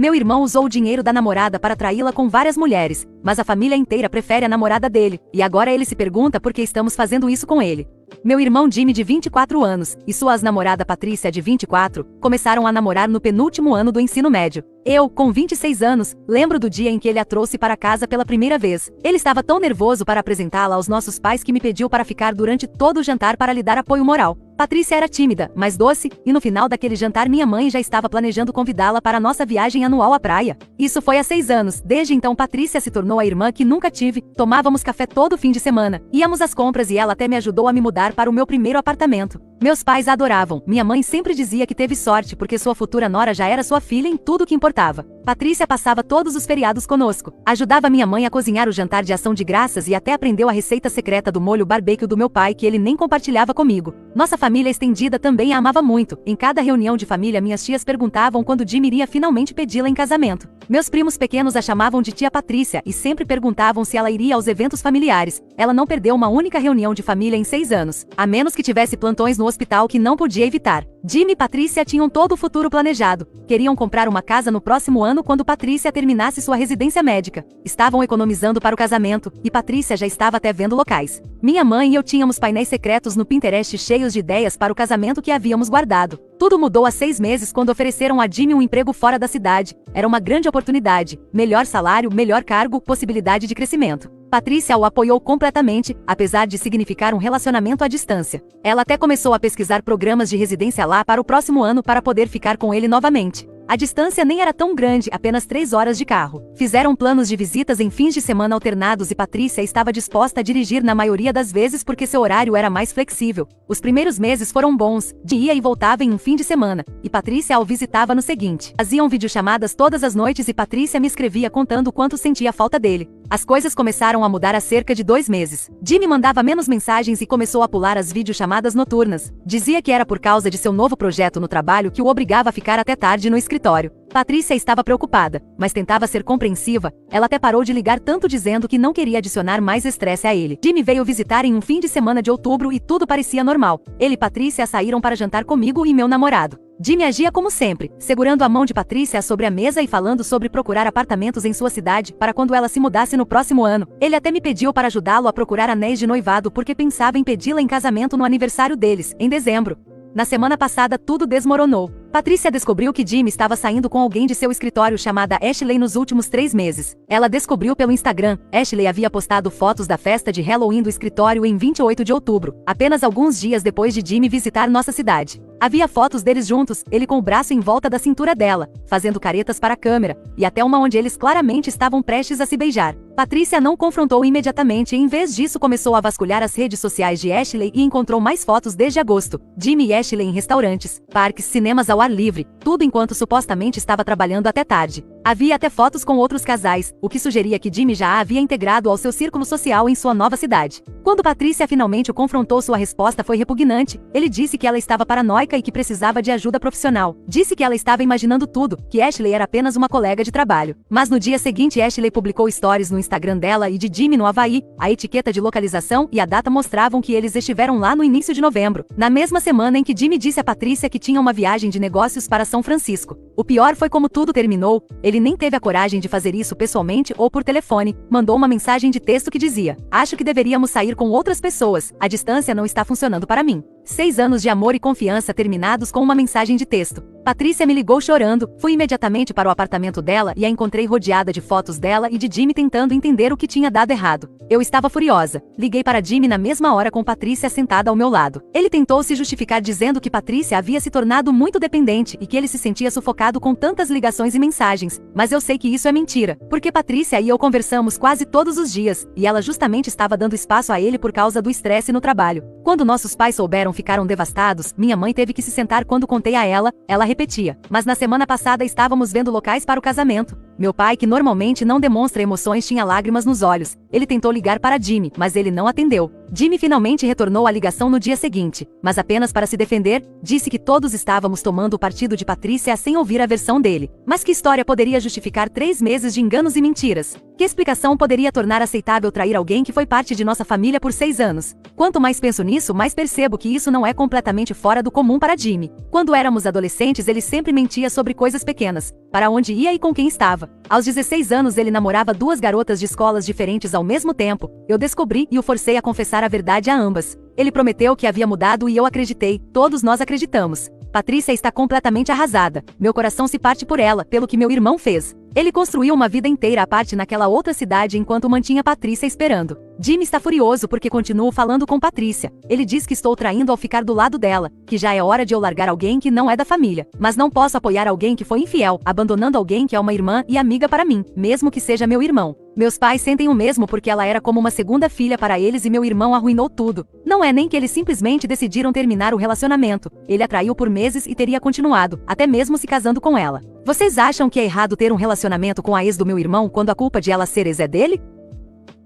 Meu irmão usou o dinheiro da namorada para traí-la com várias mulheres, mas a família inteira prefere a namorada dele, e agora ele se pergunta por que estamos fazendo isso com ele. Meu irmão Jimmy, de 24 anos, e sua ex-namorada Patrícia, de 24, começaram a namorar no penúltimo ano do ensino médio. Eu, com 26 anos, lembro do dia em que ele a trouxe para casa pela primeira vez. Ele estava tão nervoso para apresentá-la aos nossos pais que me pediu para ficar durante todo o jantar para lhe dar apoio moral. Patrícia era tímida, mas doce, e no final daquele jantar minha mãe já estava planejando convidá-la para a nossa viagem anual à praia. Isso foi há 6 anos. Desde então Patrícia se tornou a irmã que nunca tive, tomávamos café todo fim de semana, íamos às compras e ela até me ajudou a me mudar para o meu primeiro apartamento. Meus pais a adoravam, minha mãe sempre dizia que teve sorte porque sua futura nora já era sua filha em tudo o que importava. Patrícia passava todos os feriados conosco, ajudava minha mãe a cozinhar o jantar de ação de graças e até aprendeu a receita secreta do molho barbecue do meu pai que ele nem compartilhava comigo. Nossa família estendida também a amava muito. Em cada reunião de família minhas tias perguntavam quando Jimmy iria finalmente pedi-la em casamento. Meus primos pequenos a chamavam de tia Patrícia e sempre perguntavam se ela iria aos eventos familiares. Ela não perdeu uma única reunião de família em 6 anos, a menos que tivesse plantões no hospital que não podia evitar. Jimmy e Patrícia tinham todo o futuro planejado. Queriam comprar uma casa no próximo ano quando Patrícia terminasse sua residência médica. Estavam economizando para o casamento, e Patrícia já estava até vendo locais. Minha mãe e eu tínhamos painéis secretos no Pinterest cheios de ideias para o casamento que havíamos guardado. Tudo mudou há 6 meses quando ofereceram a Jimmy um emprego fora da cidade. Era uma grande oportunidade, melhor salário, melhor cargo, possibilidade de crescimento. Patrícia o apoiou completamente, apesar de significar um relacionamento à distância. Ela até começou a pesquisar programas de residência lá para o próximo ano para poder ficar com ele novamente. A distância nem era tão grande, apenas 3 horas de carro. Fizeram planos de visitas em fins de semana alternados e Patrícia estava disposta a dirigir na maioria das vezes porque seu horário era mais flexível. Os primeiros meses foram bons, de ia e voltava em um fim de semana, e Patrícia o visitava no seguinte. Faziam videochamadas todas as noites e Patrícia me escrevia contando quanto sentia falta dele. As coisas começaram a mudar há cerca de 2 meses. Jimmy mandava menos mensagens e começou a pular as videochamadas noturnas. Dizia que era por causa de seu novo projeto no trabalho que o obrigava a ficar até tarde no escritório. Patrícia estava preocupada, mas tentava ser compreensiva. Ela até parou de ligar tanto dizendo que não queria adicionar mais estresse a ele. Jimmy veio visitar em um fim de semana de outubro e tudo parecia normal. Ele e Patrícia saíram para jantar comigo e meu namorado. Jimmy agia como sempre, segurando a mão de Patrícia sobre a mesa e falando sobre procurar apartamentos em sua cidade para quando ela se mudasse no próximo ano. Ele até me pediu para ajudá-lo a procurar anéis de noivado porque pensava em pedi-la em casamento no aniversário deles, em dezembro. Na semana passada tudo desmoronou. Patrícia descobriu que Jimmy estava saindo com alguém de seu escritório chamada Ashley nos últimos 3 meses. Ela descobriu pelo Instagram. Ashley havia postado fotos da festa de Halloween do escritório em 28 de outubro, apenas alguns dias depois de Jimmy visitar nossa cidade. Havia fotos deles juntos, ele com o braço em volta da cintura dela, fazendo caretas para a câmera, e até uma onde eles claramente estavam prestes a se beijar. Patrícia não confrontou imediatamente e em vez disso começou a vasculhar as redes sociais de Ashley e encontrou mais fotos desde agosto. Jimmy e Ashley em restaurantes, parques, cinemas ao ar livre, tudo enquanto supostamente estava trabalhando até tarde. Havia até fotos com outros casais, o que sugeria que Jimmy já a havia integrado ao seu círculo social em sua nova cidade. Quando Patrícia finalmente o confrontou, sua resposta foi repugnante. Ele disse que ela estava paranoica e que precisava de ajuda profissional. Disse que ela estava imaginando tudo, que Ashley era apenas uma colega de trabalho. Mas no dia seguinte Ashley publicou stories no Instagram dela e de Jimmy no Havaí. A etiqueta de localização e a data mostravam que eles estiveram lá no início de novembro, na mesma semana em que Jimmy disse a Patrícia que tinha uma viagem de negócios para São Francisco. O pior foi como tudo terminou. Ele nem teve a coragem de fazer isso pessoalmente ou por telefone. Mandou uma mensagem de texto que dizia: "Acho que deveríamos sair com outras pessoas. A distância não está funcionando para mim." 6 anos de amor e confiança terminados com uma mensagem de texto. Patrícia me ligou chorando. Fui imediatamente para o apartamento dela e a encontrei rodeada de fotos dela e de Jimmy tentando entender o que tinha dado errado. Eu estava furiosa. Liguei para Jimmy na mesma hora com Patrícia sentada ao meu lado. Ele tentou se justificar dizendo que Patrícia havia se tornado muito dependente e que ele se sentia sufocado com tantas ligações e mensagens. Mas eu sei que isso é mentira, porque Patrícia e eu conversamos quase todos os dias, e ela justamente estava dando espaço a ele por causa do estresse no trabalho. Quando nossos pais souberam, ficaram devastados. Minha mãe teve que se sentar quando contei a ela. Ela repetia: "Mas na semana passada estávamos vendo locais para o casamento." Meu pai, que normalmente não demonstra emoções, tinha lágrimas nos olhos. Ele tentou ligar para Jimmy, mas ele não atendeu. Jimmy finalmente retornou à ligação no dia seguinte, mas apenas para se defender, disse que todos estávamos tomando o partido de Patrícia sem ouvir a versão dele. Mas que história poderia justificar 3 meses de enganos e mentiras? Que explicação poderia tornar aceitável trair alguém que foi parte de nossa família por 6 anos? Quanto mais penso nisso, mais percebo que isso não é completamente fora do comum para Jimmy. Quando éramos adolescentes, ele sempre mentia sobre coisas pequenas, para onde ia e com quem estava. Aos 16 anos ele namorava 2 garotas de escolas diferentes ao mesmo tempo. Eu descobri e o forcei a confessar a verdade a ambas. Ele prometeu que havia mudado e eu acreditei, todos nós acreditamos. Patrícia está completamente arrasada. Meu coração se parte por ela, pelo que meu irmão fez. Ele construiu uma vida inteira à parte naquela outra cidade enquanto mantinha Patrícia esperando. Jimmy está furioso porque continuo falando com Patrícia. Ele diz que estou traindo ao ficar do lado dela, que já é hora de eu largar alguém que não é da família. Mas não posso apoiar alguém que foi infiel, abandonando alguém que é uma irmã e amiga para mim, mesmo que seja meu irmão. Meus pais sentem o mesmo porque ela era como uma segunda filha para eles e meu irmão arruinou tudo. Não é nem que eles simplesmente decidiram terminar o relacionamento. Ele a traiu por meses e teria continuado, até mesmo se casando com ela. Vocês acham que é errado ter um relacionamento com a ex do meu irmão quando a culpa de ela ser ex é dele?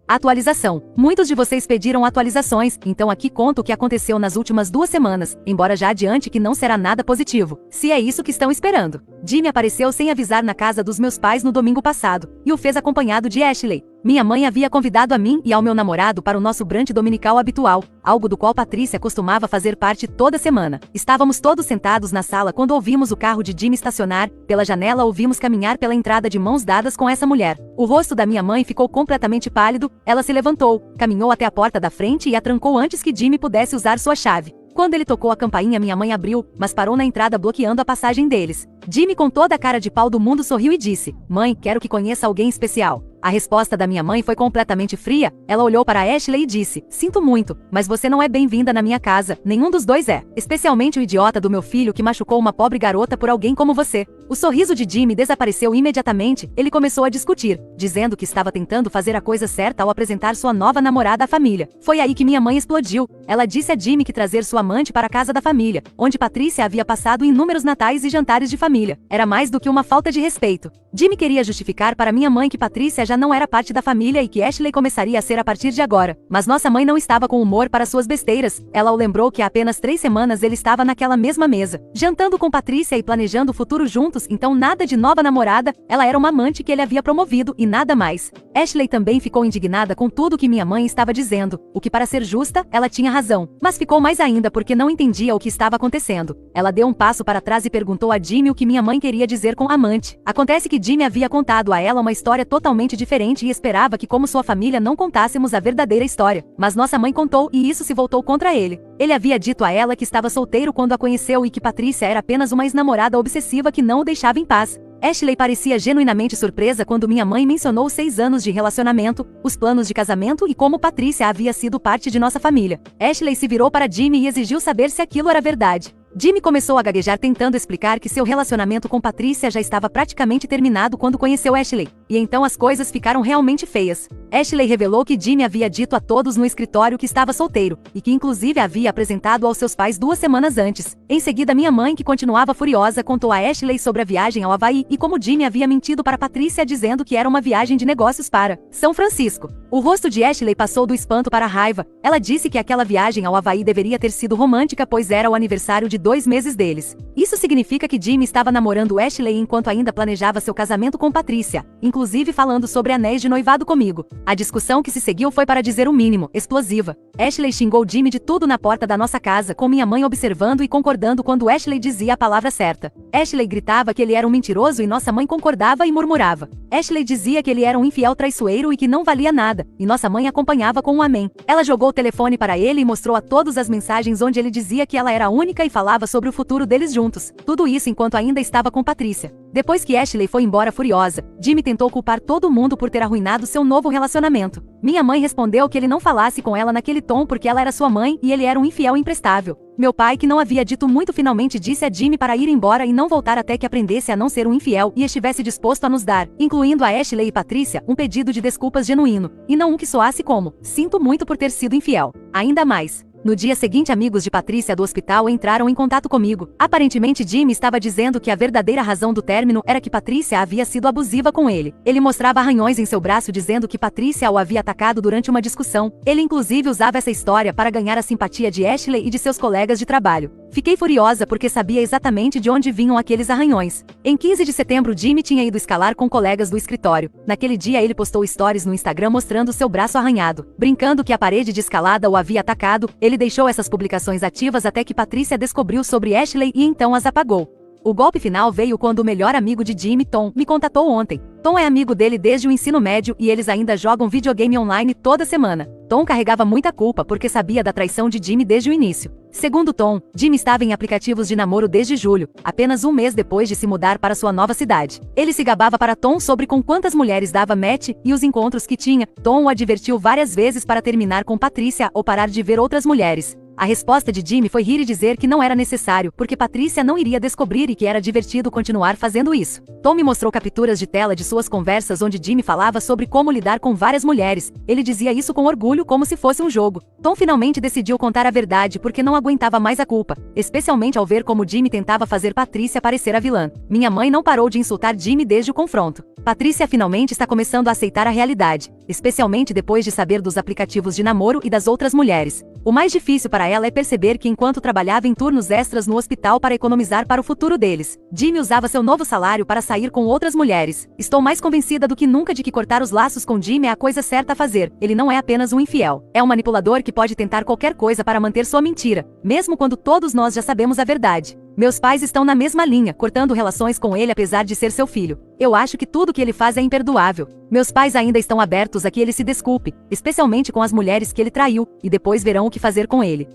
Atualização. Muitos de vocês pediram atualizações, então aqui conto o que aconteceu nas últimas 2 semanas, embora já adiante que não será nada positivo, se é isso que estão esperando. Jimmy apareceu sem avisar na casa dos meus pais no domingo passado, e o fez acompanhado de Ashley. Minha mãe havia convidado a mim e ao meu namorado para o nosso brunch dominical habitual, algo do qual Patrícia costumava fazer parte toda semana. Estávamos todos sentados na sala quando ouvimos o carro de Jimmy estacionar. Pela janela ouvimos caminhar pela entrada de mãos dadas com essa mulher. O rosto da minha mãe ficou completamente pálido. Ela se levantou, caminhou até a porta da frente e a trancou antes que Jimmy pudesse usar sua chave. Quando ele tocou a campainha, minha mãe abriu, mas parou na entrada bloqueando a passagem deles. Jimmy, com toda a cara de pau do mundo, sorriu e disse: "Mãe, quero que conheça alguém especial." A resposta da minha mãe foi completamente fria. Ela olhou para Ashley e disse: "Sinto muito, mas você não é bem-vinda na minha casa. Nenhum dos dois é. Especialmente o idiota do meu filho que machucou uma pobre garota por alguém como você." O sorriso de Jimmy desapareceu imediatamente. Ele começou a discutir, dizendo que estava tentando fazer a coisa certa ao apresentar sua nova namorada à família. Foi aí que minha mãe explodiu. Ela disse a Jimmy que trazer sua amante para a casa da família, onde Patrícia havia passado inúmeros natais e jantares de família, era mais do que uma falta de respeito. Jimmy queria justificar para minha mãe que Patrícia já não era parte da família e que Ashley começaria a ser a partir de agora. Mas nossa mãe não estava com humor para suas besteiras. Ela o lembrou que há apenas 3 semanas ele estava naquela mesma mesa, jantando com Patrícia e planejando o futuro juntos, então nada de nova namorada, ela era uma amante que ele havia promovido e nada mais. Ashley também ficou indignada com tudo que minha mãe estava dizendo, o que, para ser justa, ela tinha razão, mas ficou mais ainda porque não entendia o que estava acontecendo. Ela deu um passo para trás e perguntou a Jimmy o que minha mãe queria dizer com amante. Acontece que Jimmy havia contado a ela uma história totalmente diferente e esperava que, como sua família, não contássemos a verdadeira história. Mas nossa mãe contou e isso se voltou contra ele. Ele havia dito a ela que estava solteiro quando a conheceu e que Patrícia era apenas uma ex-namorada obsessiva que não o deixava em paz. Ashley parecia genuinamente surpresa quando minha mãe mencionou 6 anos de relacionamento, os planos de casamento e como Patrícia havia sido parte de nossa família. Ashley se virou para Jimmy e exigiu saber se aquilo era verdade. Jimmy começou a gaguejar tentando explicar que seu relacionamento com Patrícia já estava praticamente terminado quando conheceu Ashley. E então as coisas ficaram realmente feias. Ashley revelou que Jimmy havia dito a todos no escritório que estava solteiro, e que inclusive havia apresentado aos seus pais 2 semanas antes. Em seguida, minha mãe, que continuava furiosa, contou a Ashley sobre a viagem ao Havaí e como Jimmy havia mentido para Patrícia dizendo que era uma viagem de negócios para São Francisco. O rosto de Ashley passou do espanto para a raiva. Ela disse que aquela viagem ao Havaí deveria ter sido romântica, pois era o aniversário de 2 meses deles. Isso significa que Jimmy estava namorando Ashley enquanto ainda planejava seu casamento com Patrícia, inclusive falando sobre anéis de noivado comigo. A discussão que se seguiu foi, para dizer o mínimo, explosiva. Ashley xingou Jimmy de tudo na porta da nossa casa, com minha mãe observando e concordando quando Ashley dizia a palavra certa. Ashley gritava que ele era um mentiroso e nossa mãe concordava e murmurava. Ashley dizia que ele era um infiel traiçoeiro e que não valia nada, e nossa mãe acompanhava com um amém. Ela jogou o telefone para ele e mostrou a todos as mensagens onde ele dizia que ela era a única e falava sobre o futuro deles juntos. Tudo isso enquanto ainda estava com Patrícia. Depois que Ashley foi embora furiosa, Jimmy tentou culpar todo mundo por ter arruinado seu novo relacionamento. Minha mãe respondeu que ele não falasse com ela naquele tom porque ela era sua mãe e ele era um infiel imprestável. Meu pai, que não havia dito muito, finalmente disse a Jimmy para ir embora e não voltar até que aprendesse a não ser um infiel e estivesse disposto a nos dar, incluindo a Ashley e Patrícia, um pedido de desculpas genuíno, e não um que soasse como: "Sinto muito por ter sido infiel." Ainda mais, No dia seguinte, amigos de Patrícia do hospital entraram em contato comigo. Aparentemente, Jimmy estava dizendo que a verdadeira razão do término era que Patrícia havia sido abusiva com ele. Ele mostrava arranhões em seu braço dizendo que Patrícia o havia atacado durante uma discussão. Ele inclusive usava essa história para ganhar a simpatia de Ashley e de seus colegas de trabalho. Fiquei furiosa porque sabia exatamente de onde vinham aqueles arranhões. Em 15 de setembro, Jimmy tinha ido escalar com colegas do escritório. Naquele dia, ele postou stories no Instagram mostrando seu braço arranhado. Brincando que a parede de escalada o havia atacado, ele deixou essas publicações ativas até que Patrícia descobriu sobre Ashley e então as apagou. O golpe final veio quando o melhor amigo de Jimmy, Tom, me contatou ontem. Tom é amigo dele desde o ensino médio e eles ainda jogam videogame online toda semana. Tom carregava muita culpa porque sabia da traição de Jimmy desde o início. Segundo Tom, Jimmy estava em aplicativos de namoro desde julho, apenas um mês depois de se mudar para sua nova cidade. Ele se gabava para Tom sobre com quantas mulheres dava match e os encontros que tinha. Tom o advertiu várias vezes para terminar com Patrícia ou parar de ver outras mulheres. A resposta de Jimmy foi rir e dizer que não era necessário, porque Patrícia não iria descobrir e que era divertido continuar fazendo isso. Tom me mostrou capturas de tela de suas conversas onde Jimmy falava sobre como lidar com várias mulheres. Ele dizia isso com orgulho como se fosse um jogo. Tom finalmente decidiu contar a verdade porque não aguentava mais a culpa, especialmente ao ver como Jimmy tentava fazer Patrícia parecer a vilã. Minha mãe não parou de insultar Jimmy desde o confronto. Patrícia finalmente está começando a aceitar a realidade, especialmente depois de saber dos aplicativos de namoro e das outras mulheres. O mais difícil para ela é perceber que enquanto trabalhava em turnos extras no hospital para economizar para o futuro deles, Jimmy usava seu novo salário para sair com outras mulheres. Estou mais convencida do que nunca de que cortar os laços com Jimmy é a coisa certa a fazer. Ele não é apenas um infiel. É um manipulador que pode tentar qualquer coisa para manter sua mentira, mesmo quando todos nós já sabemos a verdade. Meus pais estão na mesma linha, cortando relações com ele apesar de ser seu filho. Eu acho que tudo que ele faz é imperdoável. Meus pais ainda estão abertos a que ele se desculpe, especialmente com as mulheres que ele traiu, e depois verão o que fazer com ele.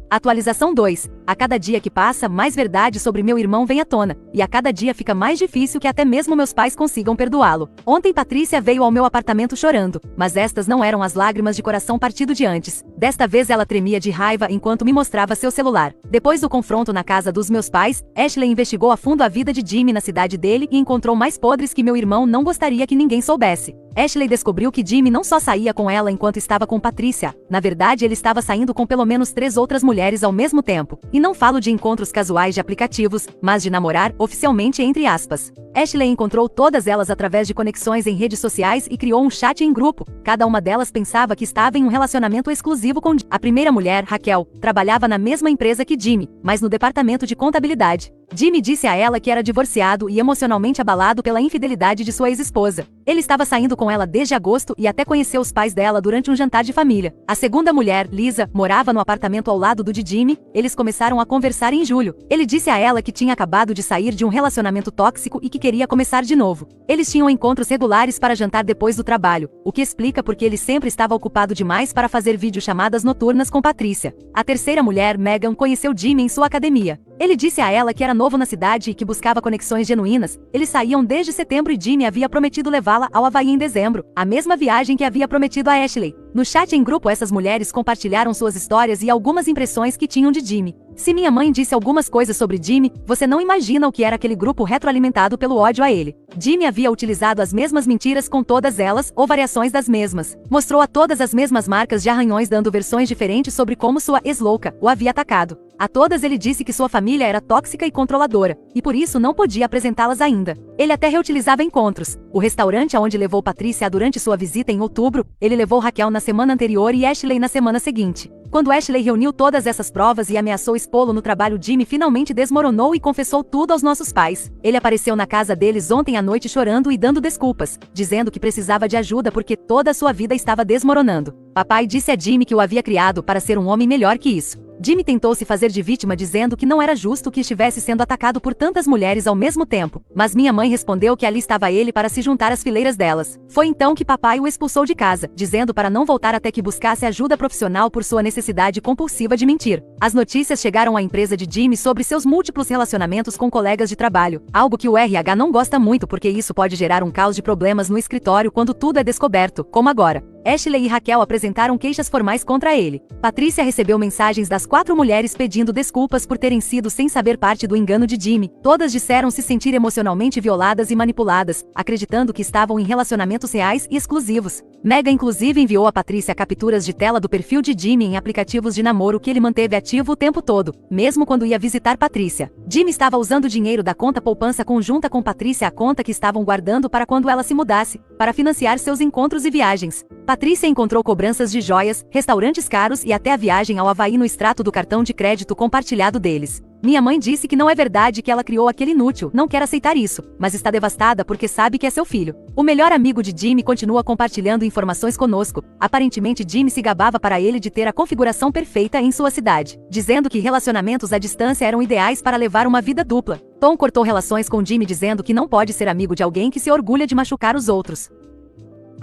Atualização 2. A cada dia que passa, mais verdade sobre meu irmão vem à tona, e a cada dia fica mais difícil que até mesmo meus pais consigam perdoá-lo. Ontem Patrícia veio ao meu apartamento chorando, mas estas não eram as lágrimas de coração partido de antes. Desta vez ela tremia de raiva enquanto me mostrava seu celular. Depois do confronto na casa dos meus pais, Ashley investigou a fundo a vida de Jimmy na cidade dele e encontrou mais podres que meu irmão não gostaria que ninguém soubesse. Ashley descobriu que Jimmy não só saía com ela enquanto estava com Patrícia, na verdade ele estava saindo com pelo menos 3 outras mulheres ao mesmo tempo. E não falo de encontros casuais de aplicativos, mas de namorar, oficialmente entre aspas. Ashley encontrou todas elas através de conexões em redes sociais e criou um chat em grupo. Cada uma delas pensava que estava em um relacionamento exclusivo com Jimmy. A primeira mulher, Raquel, trabalhava na mesma empresa que Jimmy, mas no departamento de contabilidade. Jimmy disse a ela que era divorciado e emocionalmente abalado pela infidelidade de sua ex-esposa. Ele estava saindo com ela desde agosto e até conheceu os pais dela durante um jantar de família. A segunda mulher, Lisa, morava no apartamento ao lado do de Jimmy. Eles começaram a conversar em julho. Ele disse a ela que tinha acabado de sair de um relacionamento tóxico e que queria começar de novo. Eles tinham encontros regulares para jantar depois do trabalho, o que explica porque ele sempre estava ocupado demais para fazer videochamadas noturnas com Patrícia. A terceira mulher, Megan, conheceu Jimmy em sua academia. Ele disse a ela que era novo na cidade e que buscava conexões genuínas. Eles saíam desde setembro e Jimmy havia prometido levá-la ao Havaí em dezembro, a mesma viagem que havia prometido a Ashley. No chat em grupo, essas mulheres compartilharam suas histórias e algumas impressões que tinham de Jimmy. Se minha mãe disse algumas coisas sobre Jimmy, você não imagina o que era aquele grupo retroalimentado pelo ódio a ele. Jimmy havia utilizado as mesmas mentiras com todas elas, ou variações das mesmas. Mostrou a todas as mesmas marcas de arranhões dando versões diferentes sobre como sua ex-louca o havia atacado. A todas ele disse que sua família era tóxica e controladora, e por isso não podia apresentá-las ainda. Ele até reutilizava encontros. O restaurante aonde levou Patrícia durante sua visita em outubro, ele levou Raquel na semana anterior e Ashley na semana seguinte. Quando Ashley reuniu todas essas provas e ameaçou expô-lo no trabalho, Jimmy finalmente desmoronou e confessou tudo aos nossos pais. Ele apareceu na casa deles ontem à noite chorando e dando desculpas, dizendo que precisava de ajuda porque toda a sua vida estava desmoronando. Papai disse a Jimmy que o havia criado para ser um homem melhor que isso. Jimmy tentou se fazer de vítima dizendo que não era justo que estivesse sendo atacado por tantas mulheres ao mesmo tempo, mas minha mãe respondeu que ali estava ele para se juntar às fileiras delas. Foi então que papai o expulsou de casa, dizendo para não voltar até que buscasse ajuda profissional por sua necessidade compulsiva de mentir. As notícias chegaram à empresa de Jimmy sobre seus múltiplos relacionamentos com colegas de trabalho, algo que o RH não gosta muito porque isso pode gerar um caos de problemas no escritório quando tudo é descoberto, como agora. Ashley e Raquel apresentaram queixas formais contra ele. Patrícia recebeu mensagens das 4 mulheres pedindo desculpas por terem sido sem saber parte do engano de Jimmy. Todas disseram se sentir emocionalmente violadas e manipuladas, acreditando que estavam em relacionamentos reais e exclusivos. Meghan inclusive enviou a Patrícia capturas de tela do perfil de Jimmy em aplicativos de namoro que ele manteve ativo o tempo todo, mesmo quando ia visitar Patrícia. Jimmy estava usando o dinheiro da conta poupança conjunta com Patrícia, a conta que estavam guardando para quando ela se mudasse, para financiar seus encontros e viagens. Patrícia encontrou cobranças de joias, restaurantes caros e até a viagem ao Havaí no extrato do cartão de crédito compartilhado deles. Minha mãe disse que não é verdade que ela criou aquele inútil, não quer aceitar isso, mas está devastada porque sabe que é seu filho. O melhor amigo de Jimmy continua compartilhando informações conosco. Aparentemente Jimmy se gabava para ele de ter a configuração perfeita em sua cidade, dizendo que relacionamentos à distância eram ideais para levar uma vida dupla. Tom cortou relações com Jimmy dizendo que não pode ser amigo de alguém que se orgulha de machucar os outros.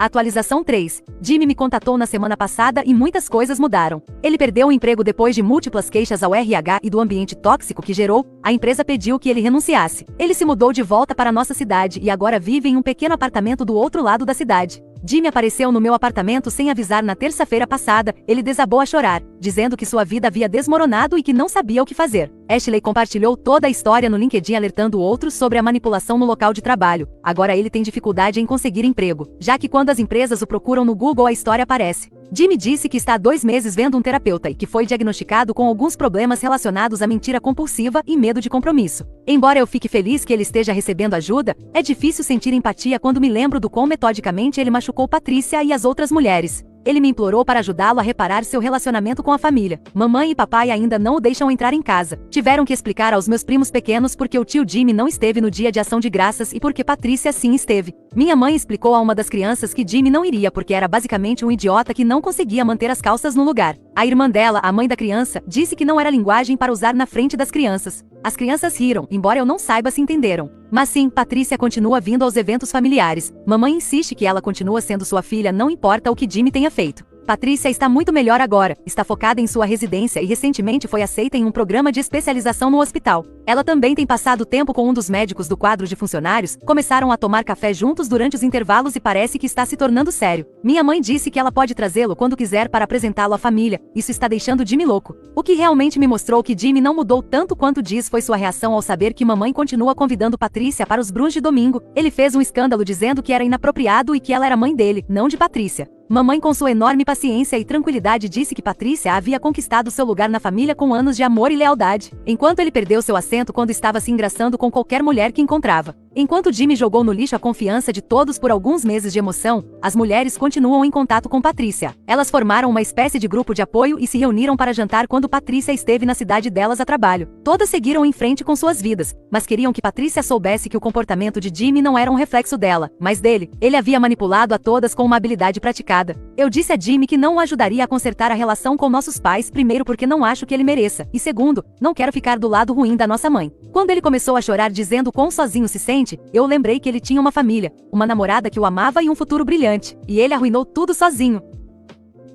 Atualização 3. Jimmy me contatou na semana passada e muitas coisas mudaram. Ele perdeu o emprego depois de múltiplas queixas ao RH e do ambiente tóxico que gerou. A empresa pediu que ele renunciasse. Ele se mudou de volta para nossa cidade e agora vive em um pequeno apartamento do outro lado da cidade. Jimmy apareceu no meu apartamento sem avisar na terça-feira passada. Ele desabou a chorar, dizendo que sua vida havia desmoronado e que não sabia o que fazer. Ashley compartilhou toda a história no LinkedIn alertando outros sobre a manipulação no local de trabalho. Agora ele tem dificuldade em conseguir emprego, já que quando as empresas o procuram no Google a história aparece. Jimmy disse que está há 2 meses vendo um terapeuta e que foi diagnosticado com alguns problemas relacionados à mentira compulsiva e medo de compromisso. Embora eu fique feliz que ele esteja recebendo ajuda, é difícil sentir empatia quando me lembro do quão metodicamente ele machucou Patrícia e as outras mulheres. Ele me implorou para ajudá-lo a reparar seu relacionamento com a família. Mamãe e papai ainda não o deixam entrar em casa. Tiveram que explicar aos meus primos pequenos porque o tio Jimmy não esteve no dia de ação de graças e porque Patrícia sim esteve. Minha mãe explicou a uma das crianças que Jimmy não iria porque era basicamente um idiota que não conseguia manter as calças no lugar. A irmã dela, a mãe da criança, disse que não era linguagem para usar na frente das crianças. As crianças riram, embora eu não saiba se entenderam. Mas sim, Patrícia continua vindo aos eventos familiares. Mamãe insiste que ela continua sendo sua filha, não importa o que Jimmy tenha feito. Patrícia está muito melhor agora, está focada em sua residência e recentemente foi aceita em um programa de especialização no hospital. Ela também tem passado tempo com um dos médicos do quadro de funcionários, começaram a tomar café juntos durante os intervalos e parece que está se tornando sério. Minha mãe disse que ela pode trazê-lo quando quiser para apresentá-lo à família, isso está deixando Jimmy louco. O que realmente me mostrou que Jimmy não mudou tanto quanto diz foi sua reação ao saber que mamãe continua convidando Patrícia para os brunch de domingo. Ele fez um escândalo dizendo que era inapropriado e que ela era mãe dele, não de Patrícia. Mamãe, com sua enorme paciência e tranquilidade, disse que Patrícia havia conquistado seu lugar na família com anos de amor e lealdade, enquanto ele perdeu seu assento quando estava se engraçando com qualquer mulher que encontrava. Enquanto Jimmy jogou no lixo a confiança de todos por alguns meses de emoção, as mulheres continuam em contato com Patrícia. Elas formaram uma espécie de grupo de apoio e se reuniram para jantar quando Patrícia esteve na cidade delas a trabalho. Todas seguiram em frente com suas vidas, mas queriam que Patrícia soubesse que o comportamento de Jimmy não era um reflexo dela, mas dele. Ele havia manipulado a todas com uma habilidade praticada. Eu disse a Jimmy que não o ajudaria a consertar a relação com nossos pais, primeiro porque não acho que ele mereça, e segundo, não quero ficar do lado ruim da nossa mãe. Quando ele começou a chorar dizendo quão sozinho se sente, eu lembrei que ele tinha uma família, uma namorada que o amava e um futuro brilhante, e ele arruinou tudo sozinho.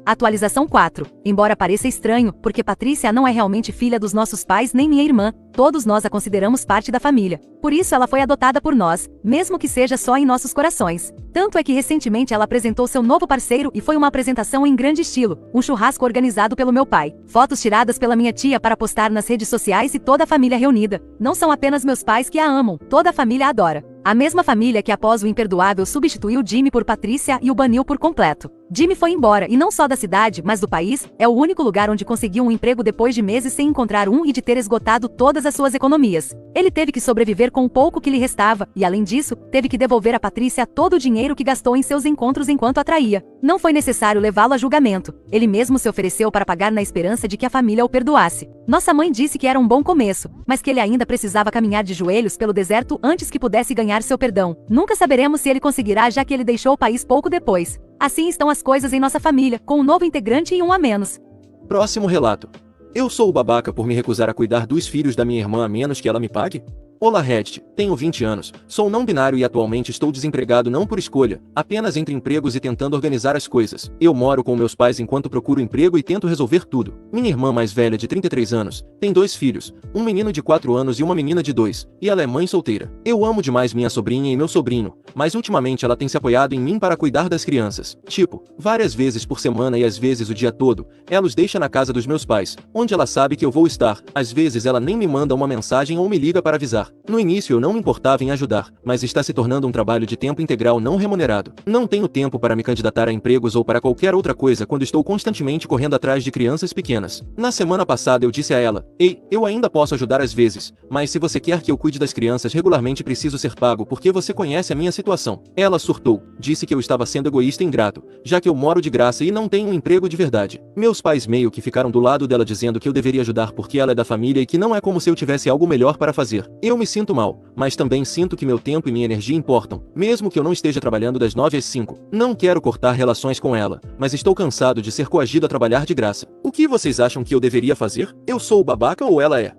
Atualização 4. Embora pareça estranho, porque Patrícia não é realmente filha dos nossos pais nem minha irmã, todos nós a consideramos parte da família. Por isso ela foi adotada por nós, mesmo que seja só em nossos corações. Tanto é que recentemente ela apresentou seu novo parceiro e foi uma apresentação em grande estilo, um churrasco organizado pelo meu pai. Fotos tiradas pela minha tia para postar nas redes sociais e toda a família reunida. Não são apenas meus pais que a amam, toda a família a adora. A mesma família que após o imperdoável substituiu Jimmy por Patrícia e o baniu por completo. Jimmy foi embora, e não só da cidade, mas do país. É o único lugar onde conseguiu um emprego depois de meses sem encontrar um e de ter esgotado todas as suas economias. Ele teve que sobreviver com o pouco que lhe restava, e além disso, teve que devolver a Patrícia todo o dinheiro que gastou em seus encontros enquanto a traía. Não foi necessário levá-lo a julgamento. Ele mesmo se ofereceu para pagar na esperança de que a família o perdoasse. Nossa mãe disse que era um bom começo, mas que ele ainda precisava caminhar de joelhos pelo deserto antes que pudesse ganhar seu perdão. Nunca saberemos se ele conseguirá, já que ele deixou o país pouco depois. Assim estão as coisas em nossa família, com um novo integrante e um a menos. Próximo relato. Eu sou o babaca por me recusar a cuidar dos filhos da minha irmã a menos que ela me pague? Olá Reddit, tenho 20 anos, sou não binário e atualmente estou desempregado não por escolha, apenas entre empregos e tentando organizar as coisas. Eu moro com meus pais enquanto procuro emprego e tento resolver tudo. Minha irmã mais velha de 33 anos, tem 2 filhos, um menino de 4 anos e uma menina de 2, e ela é mãe solteira. Eu amo demais minha sobrinha e meu sobrinho, mas ultimamente ela tem se apoiado em mim para cuidar das crianças. Tipo, várias vezes por semana e às vezes o dia todo, ela os deixa na casa dos meus pais, onde ela sabe que eu vou estar. Às vezes ela nem me manda uma mensagem ou me liga para avisar. No início eu não me importava em ajudar, mas está se tornando um trabalho de tempo integral não remunerado. Não tenho tempo para me candidatar a empregos ou para qualquer outra coisa quando estou constantemente correndo atrás de crianças pequenas. Na semana passada eu disse a ela: "Ei, eu ainda posso ajudar às vezes, mas se você quer que eu cuide das crianças regularmente preciso ser pago porque você conhece a minha situação." Ela surtou, disse que eu estava sendo egoísta e ingrato, já que eu moro de graça e não tenho um emprego de verdade. Meus pais meio que ficaram do lado dela dizendo que eu deveria ajudar porque ela é da família e que não é como se eu tivesse algo melhor para fazer. Eu me sinto mal, mas também sinto que meu tempo e minha energia importam, mesmo que eu não esteja trabalhando das 9 às 5. Não quero cortar relações com ela, mas estou cansado de ser coagido a trabalhar de graça. O que vocês acham que eu deveria fazer? Eu sou o babaca ou ela é?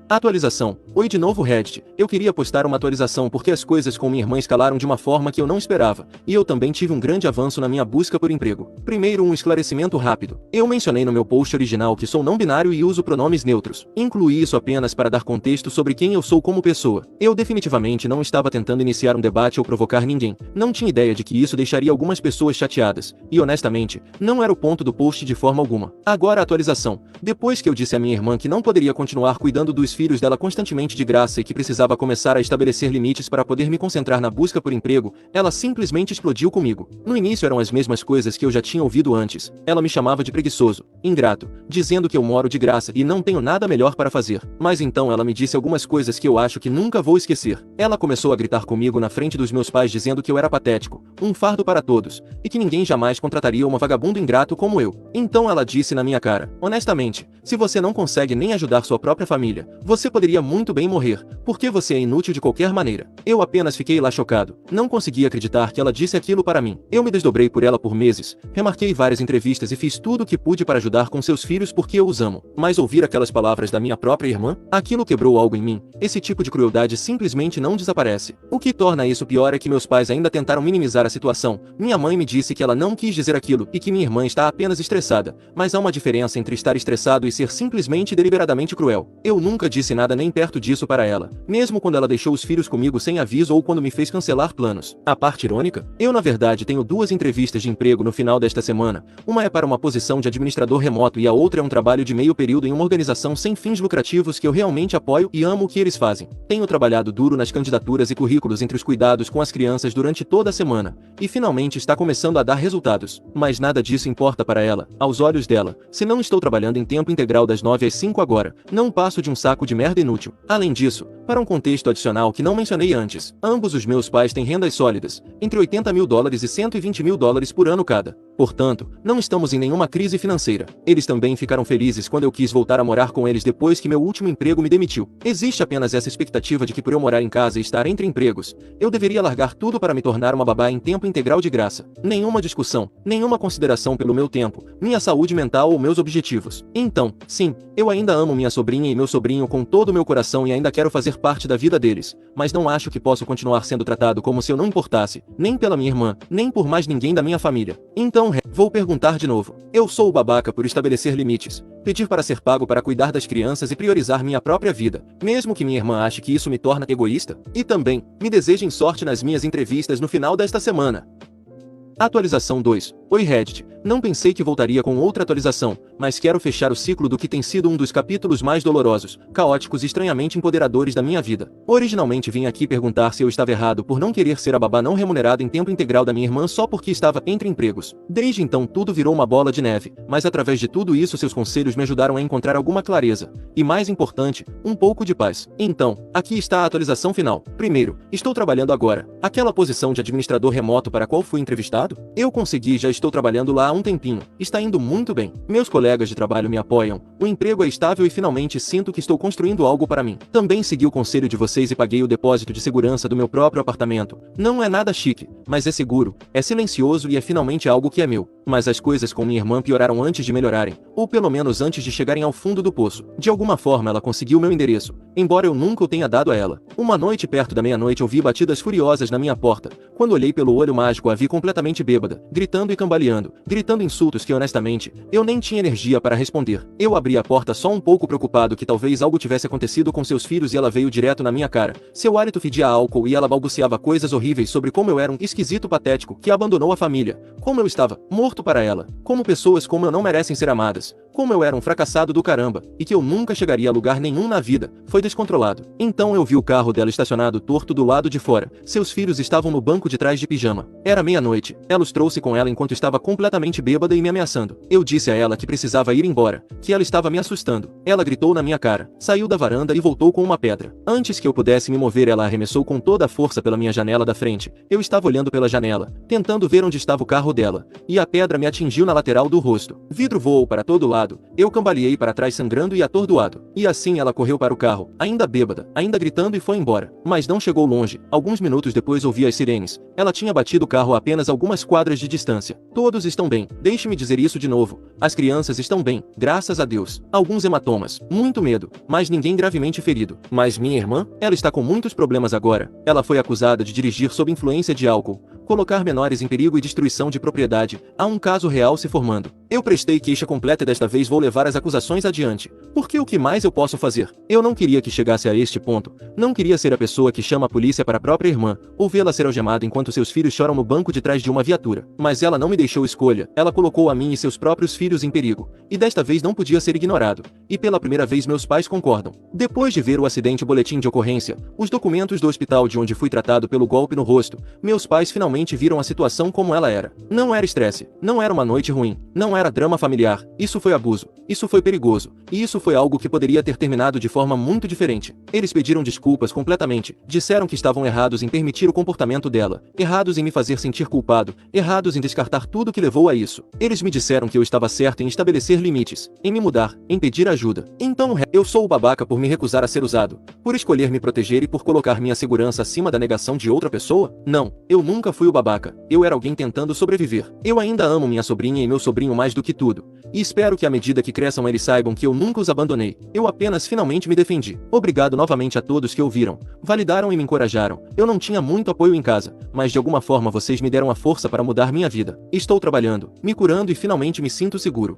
Atualização. Oi de novo Reddit, eu queria postar uma atualização porque as coisas com minha irmã escalaram de uma forma que eu não esperava, e eu também tive um grande avanço na minha busca por emprego. Primeiro um esclarecimento rápido. Eu mencionei no meu post original que sou não binário e uso pronomes neutros. Incluí isso apenas para dar contexto sobre quem eu sou como pessoa. Eu definitivamente não estava tentando iniciar um debate ou provocar ninguém. Não tinha ideia de que isso deixaria algumas pessoas chateadas, e honestamente, não era o ponto do post de forma alguma. Agora a atualização. Depois que eu disse à minha irmã que não poderia continuar cuidando dos filhos dela constantemente de graça e que precisava começar a estabelecer limites para poder me concentrar na busca por emprego, ela simplesmente explodiu comigo. No início eram as mesmas coisas que eu já tinha ouvido antes. Ela me chamava de preguiçoso, ingrato, dizendo que eu moro de graça e não tenho nada melhor para fazer. Mas então ela me disse algumas coisas que eu acho que nunca vou esquecer. Ela começou a gritar comigo na frente dos meus pais dizendo que eu era patético, um fardo para todos, e que ninguém jamais contrataria uma vagabundo ingrato como eu. Então ela disse na minha cara: honestamente, se você não consegue nem ajudar sua própria família, você poderia muito bem morrer, porque você é inútil de qualquer maneira. Eu apenas fiquei lá chocado. Não consegui acreditar que ela disse aquilo para mim. Eu me desdobrei por ela por meses, remarquei várias entrevistas e fiz tudo o que pude para ajudar com seus filhos porque eu os amo. Mas ouvir aquelas palavras da minha própria irmã, aquilo quebrou algo em mim. Esse tipo de crueldade simplesmente não desaparece. O que torna isso pior é que meus pais ainda tentaram minimizar a situação. Minha mãe me disse que ela não quis dizer aquilo e que minha irmã está apenas estressada. Mas há uma diferença entre estar estressado e ser simplesmente deliberadamente cruel. Eu nunca disse nada nem perto disso para ela, mesmo quando ela deixou os filhos comigo sem aviso ou quando me fez cancelar planos. A parte irônica? Eu na verdade tenho 2 entrevistas de emprego no final desta semana. Uma é para uma posição de administrador remoto e a outra é um trabalho de meio período em uma organização sem fins lucrativos que eu realmente apoio e amo o que eles fazem. Tenho trabalhado duro nas candidaturas e currículos entre os cuidados com as crianças durante toda a semana, e finalmente está começando a dar resultados. Mas nada disso importa para ela, aos olhos dela. Se não estou trabalhando em tempo integral das 9 às 5 agora, não passo de um saco de merda inútil. Além disso, para um contexto adicional que não mencionei antes, ambos os meus pais têm rendas sólidas, entre $80 mil e $120 mil por ano cada. Portanto, não estamos em nenhuma crise financeira. Eles também ficaram felizes quando eu quis voltar a morar com eles depois que meu último emprego me demitiu. Existe apenas essa expectativa de que por eu morar em casa e estar entre empregos, eu deveria largar tudo para me tornar uma babá em tempo integral de graça. Nenhuma discussão, nenhuma consideração pelo meu tempo, minha saúde mental ou meus objetivos. Então, sim, eu ainda amo minha sobrinha e meu sobrinho com todo o meu coração e ainda quero fazer parte da vida deles, mas não acho que posso continuar sendo tratado como se eu não importasse, nem pela minha irmã, nem por mais ninguém da minha família. Então, vou perguntar de novo. Eu sou o babaca por estabelecer limites, pedir para ser pago para cuidar das crianças e priorizar minha própria vida, mesmo que minha irmã ache que isso me torna egoísta? E também, me desejem sorte nas minhas entrevistas no final desta semana. Atualização 2. Oi Reddit, não pensei que voltaria com outra atualização, mas quero fechar o ciclo do que tem sido um dos capítulos mais dolorosos, caóticos e estranhamente empoderadores da minha vida. Originalmente vim aqui perguntar se eu estava errado por não querer ser a babá não remunerada em tempo integral da minha irmã só porque estava entre empregos. Desde então tudo virou uma bola de neve, mas através de tudo isso seus conselhos me ajudaram a encontrar alguma clareza. E mais importante, um pouco de paz. Então, aqui está a atualização final. Primeiro, estou trabalhando agora. Aquela posição de administrador remoto para a qual fui entrevistado? Eu consegui, já estou trabalhando lá há um tempinho. Está indo muito bem. Meus colegas de trabalho me apoiam, o emprego é estável e finalmente sinto que estou construindo algo para mim. Também segui o conselho de vocês e paguei o depósito de segurança do meu próprio apartamento. Não é nada chique, mas é seguro, é silencioso e é finalmente algo que é meu. Mas as coisas com minha irmã pioraram antes de melhorarem, ou pelo menos antes de chegarem ao fundo do poço. De alguma forma ela conseguiu meu endereço, embora eu nunca o tenha dado a ela. Uma noite perto da meia-noite ouvi batidas furiosas na minha porta. Quando olhei pelo olho mágico a vi completamente bêbada, gritando e cambaleando, gritando insultos que honestamente, eu nem tinha energia para responder. Eu abri a porta só um pouco preocupado que talvez algo tivesse acontecido com seus filhos e ela veio direto na minha cara. Seu hálito fedia a álcool e ela balbuciava coisas horríveis sobre como eu era um esquisito patético que abandonou a família, como eu estava morto para ela, como pessoas como eu não merecem ser amadas, como eu era um fracassado do caramba, e que eu nunca chegaria a lugar nenhum na vida. Foi descontrolado. Então eu vi o carro dela estacionado torto do lado de fora. Seus filhos estavam no banco de trás de pijama. Era meia-noite. Ela os trouxe com ela enquanto estava completamente bêbada e me ameaçando. Eu disse a ela que precisava ir embora, que ela estava me assustando. Ela gritou na minha cara, saiu da varanda e voltou com uma pedra. Antes que eu pudesse me mover, ela arremessou com toda a força pela minha janela da frente. Eu estava olhando pela janela, tentando ver onde estava o carro dela, e a pedra me atingiu na lateral do rosto. Vidro voou para todo lado. Eu cambaleei para trás sangrando e atordoado. E assim ela correu para o carro, ainda bêbada, ainda gritando, e foi embora. Mas não chegou longe. Alguns minutos depois ouvi as sirenes. Ela tinha batido o carro a apenas algumas quadras de distância. Todos estão bem. Deixe-me dizer isso de novo. As crianças estão bem, graças a Deus. Alguns hematomas, muito medo, mas ninguém gravemente ferido. Mas minha irmã, ela está com muitos problemas agora. Ela foi acusada de dirigir sob influência de álcool, colocar menores em perigo e destruição de propriedade. Há um caso real se formando. Eu prestei queixa completa e desta vez vou levar as acusações adiante. Porque o que mais eu posso fazer? Eu não queria que chegasse a este ponto. Não queria ser a pessoa que chama a polícia para a própria irmã, ou vê-la ser algemada enquanto seus filhos choram no banco de trás de uma viatura. Mas ela não me deixou escolha. Ela colocou a mim e seus próprios filhos em perigo. E desta vez não podia ser ignorado. E pela primeira vez meus pais concordam. Depois de ver o acidente, o boletim de ocorrência, os documentos do hospital de onde fui tratado pelo golpe no rosto, meus pais finalmente viram a situação como ela era. Não era estresse. Não era uma noite ruim. Não era drama familiar. Isso foi abuso. Isso foi perigoso. E isso foi algo que poderia ter terminado de forma muito diferente. Eles pediram desculpas completamente. Disseram que estavam errados em permitir o comportamento dela. Errados em me fazer sentir culpado. Errados em descartar tudo que levou a isso. Eles me disseram que eu estava certo em estabelecer limites. Em me mudar. Em pedir ajuda. Então eu sou o babaca por me recusar a ser usado. Por escolher me proteger e por colocar minha segurança acima da negação de outra pessoa? Não. Eu nunca fui o babaca. Eu era alguém tentando sobreviver. Eu ainda amo minha sobrinha e meu sobrinho mais do que tudo. E espero que à medida que cresçam eles saibam que eu nunca os abandonei. Eu apenas finalmente me defendi. Obrigado novamente a todos que ouviram, validaram e me encorajaram. Eu não tinha muito apoio em casa, mas de alguma forma vocês me deram a força para mudar minha vida. Estou trabalhando, me curando e finalmente me sinto seguro.